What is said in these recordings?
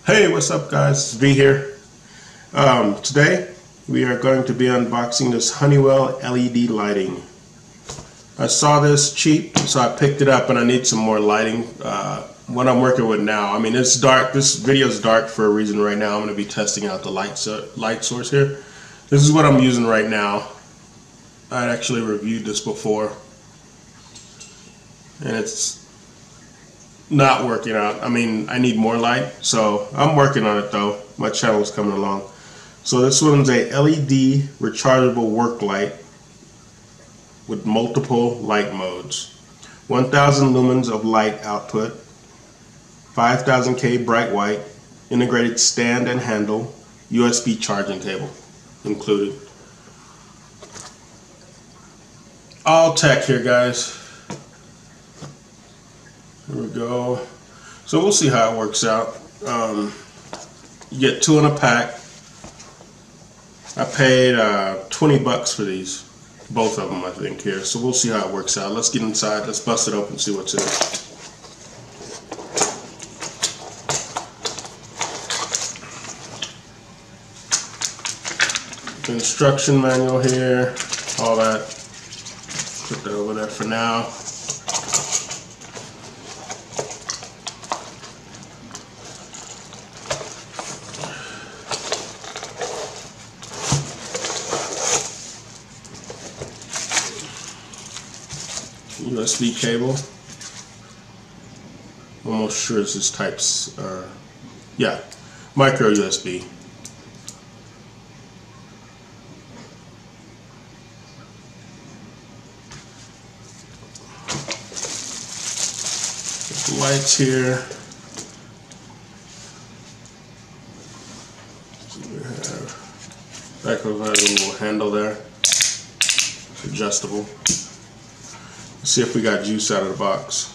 Hey, what's up guys? It's V here. Today we are going to be unboxing this Honeywell LED lighting. I saw this cheap, so I picked it up and I need some more lighting. What I'm working with now, I mean it's dark, this video is dark for a reason right now. I'm going to be testing out the light source here. This is what I'm using right now. I actually reviewed this before and it's not working out. I mean, I need more light, so I'm working on it though. My channel is coming along. So this one's a LED rechargeable work light with multiple light modes. 1000 lumens of light output, 5000K bright white, integrated stand and handle, USB charging cable included. All tech here, guys. Here we go. So we'll see how it works out. You get 2 in a pack. I paid 20 bucks for these, both of them I think here. So we'll see how it works out. Let's get inside. Let's bust it open and see what's in it. The instruction manual here, all that. Put that over there for now. USB cable. I'm almost sure this is types, yeah, micro USB. The lights here. So we have back of a little handle there. It's adjustable. Let's see if we got juice out of the box.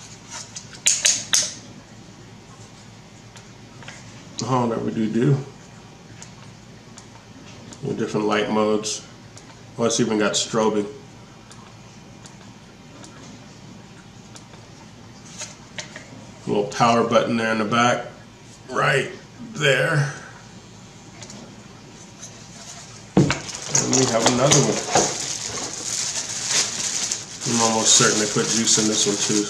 Oh, that we do. Different light modes. Oh, it's even got strobing. A little power button there in the back. Right there. And we have another one. I'm almost certain they put juice in this one too.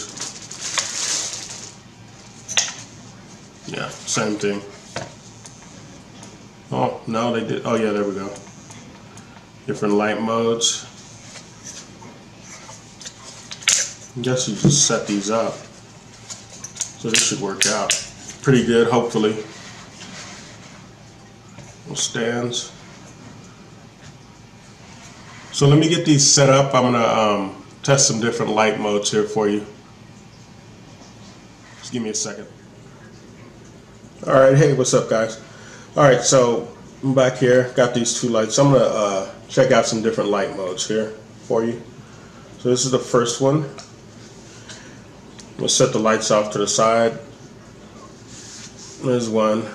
Yeah, same thing. Oh, no, they did. Oh, yeah, there we go. Different light modes. I guess you just set these up. So this should work out pretty good, hopefully. Little stands. So let me get these set up. I'm going to test some different light modes here for you. Just give me a second. Alright, hey, what's up guys? Alright, so I'm back here, got these 2 lights. I'm gonna check out some different light modes here for you. So this is the first one. We'll set the lights off to the side. There's one.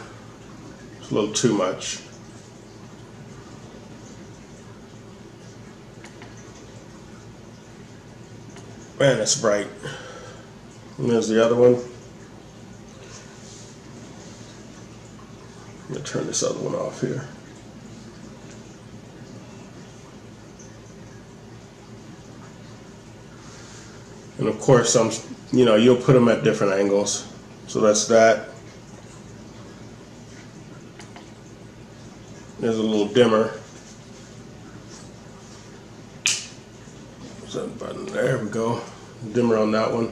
It's a little too much. Man, it's bright. And there's the other one. I'm going to turn this other one off here. And of course, you'll put them at different angles. So that's that. There's a little dimmer. That button. There we go. Dimmer on that one.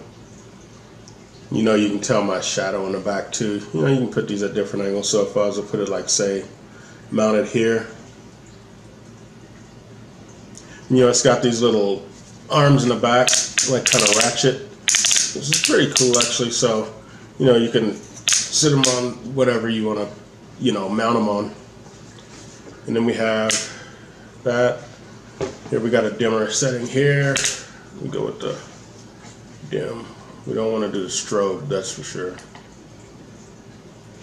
You can tell my shadow in the back too. You can put these at different angles. So if I was to put it like, say, mounted here, it's got these little arms in the back, like kind of ratchet. This is pretty cool actually. So you can sit them on whatever you want to mount them on. And then we have that. Here we got a dimmer setting here. We go with the dim. We don't want to do the strobe, that's for sure.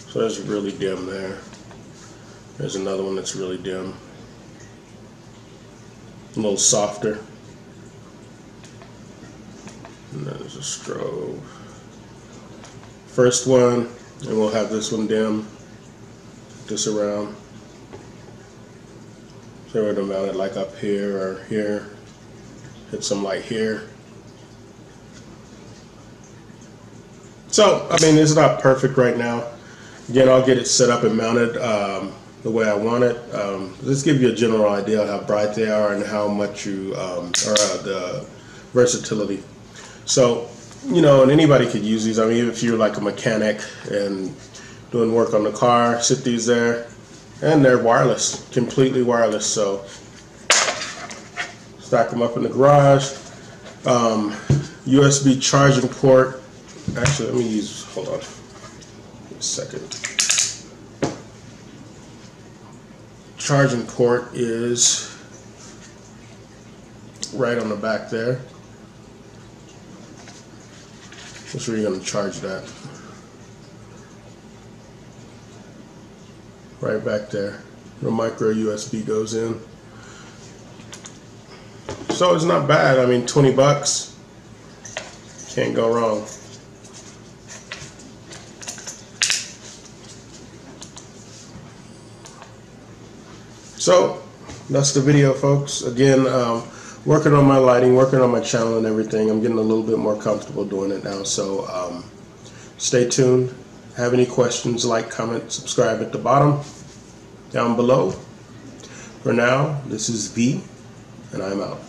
So that's really dim there. There's another one that's really dim. A little softer. And there's a strobe. First one, and we'll have this one dim. this around. So we're going to mount it like up here or here. Hit some light here. So, I mean, it's not perfect right now. Again, I'll get it set up and mounted the way I want it. Let's give you a general idea of how bright they are and how much you, the versatility. So, you know, and anybody could use these. I mean, if you're like a mechanic and doing work on the car, sit these there, and they're wireless, completely wireless. So, stack them up in the garage. USB charging port. Actually, let me use, hold on a second. Charging port is right on the back there. That's where you're going to charge that. Right back there. The micro USB goes in. So it's not bad. I mean, 20 bucks. Can't go wrong. So that's the video, folks. Again, working on my lighting, working on my channel and everything. I'm getting a little bit more comfortable doing it now. So stay tuned. Have any questions, like, comment, subscribe at the bottom, down below. For now, this is V, and I'm out.